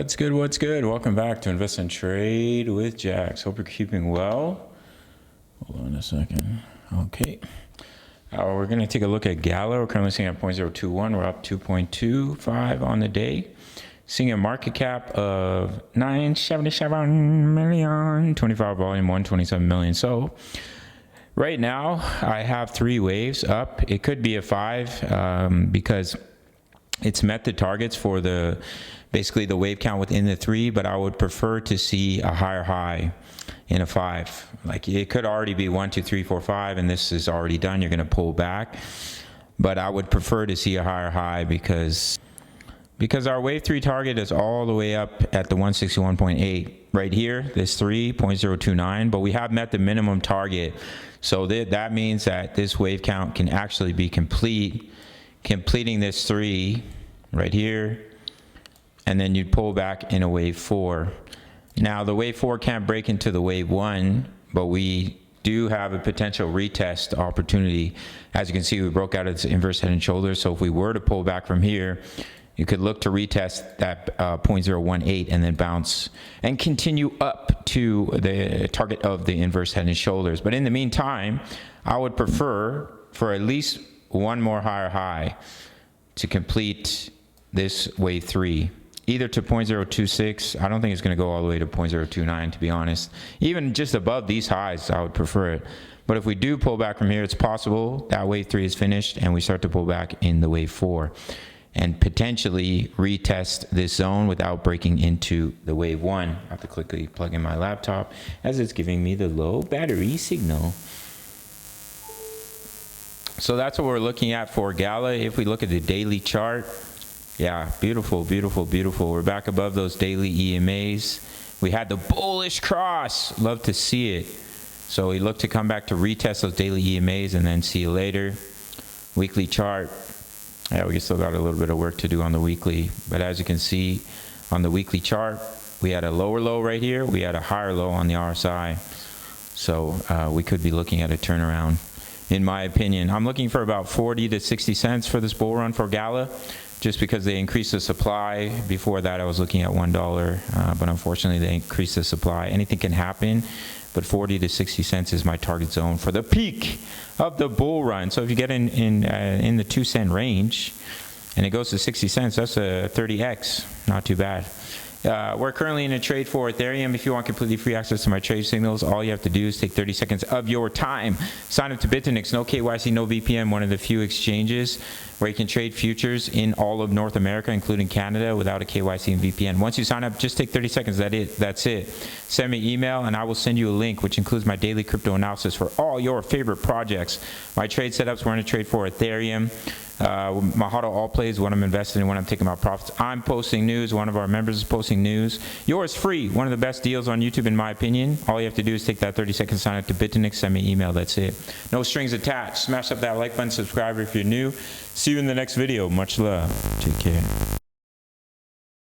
What's good? What's good? Welcome back to Invest and Trade with Jax. Hope you're keeping well. Hold on a second. Okay. We're going to take a look at Gala. We're currently seeing at 0.021. We're up 2.25 on the day. Seeing a market cap of 977 million, 25 volume, 127 million. So right now I have 3 waves up. It could be a 5 because it's met the targets for basically the wave count within the 3, but I would prefer to see a higher high in a 5. Like it could already be 1, 2, 3, 4, 5, and this is already done. You're going to pull back, but I would prefer to see a higher high because our wave 3 target is all the way up at the 161.8 right here, this 3.029, but we have met the minimum target. So that means that this wave count can actually be completing this 3 right here, and then you'd pull back in a wave 4. Now the wave 4 can't break into the wave 1, but we do have a potential retest opportunity. As you can see, we broke out of this inverse head and shoulders, so if we were to pull back from here, you could look to retest that 0.018 and then bounce and continue up to the target of the inverse head and shoulders. But in the meantime, I would prefer for at least one more higher high to complete this wave 3, either to 0.026. I don't think it's going to go all the way to 0.029, to be honest. Even just above these highs, I would prefer it. But if we do pull back from here, it's possible that wave 3 is finished and we start to pull back in the wave 4 and potentially retest this zone without breaking into the wave 1. I have to quickly plug in my laptop as it's giving me the low battery signal. So that's what we're looking at for Gala. If we look at the daily chart, yeah, beautiful, beautiful, beautiful. We're back above those daily EMAs. We had the bullish cross. Love to see it. So we look to come back to retest those daily EMAs and then see you later. Weekly chart. Yeah, we still got a little bit of work to do on the weekly. But as you can see on the weekly chart, we had a lower low right here. We had a higher low on the RSI. So we could be looking at a turnaround, in my opinion. I'm looking for about 40 to 60 cents for this bull run for Gala, just because they increased the supply. Before that, I was looking at $1, but unfortunately, they increased the supply. Anything can happen, but 40 to 60 cents is my target zone for the peak of the bull run. So if you get in the 2 cent range, and it goes to 60 cents, that's a 30x. Not too bad. We're currently in a trade for Ethereum. If you want completely free access to my trade signals, all you have to do is take 30 seconds of your time. Sign up to BITUNIX, no KYC, no VPN, one of the few exchanges where you can trade futures in all of North America, including Canada, without a KYC and VPN. Once you sign up, just take 30 seconds. That's it. Send me email, and I will send you a link, which includes my daily crypto analysis for all your favorite projects. My trade setups, we're in a trade for Ethereum. My HODL all plays when I'm investing and when I'm taking my profits. I'm posting news. One of our members is posting news. Yours free. One of the best deals on YouTube, in my opinion. All you have to do is take that 30 seconds, sign up to BITUNIX, send me an email. That's it. No strings attached. Smash up that like button, subscribe if you're new. See you in the next video. Much love. Take care.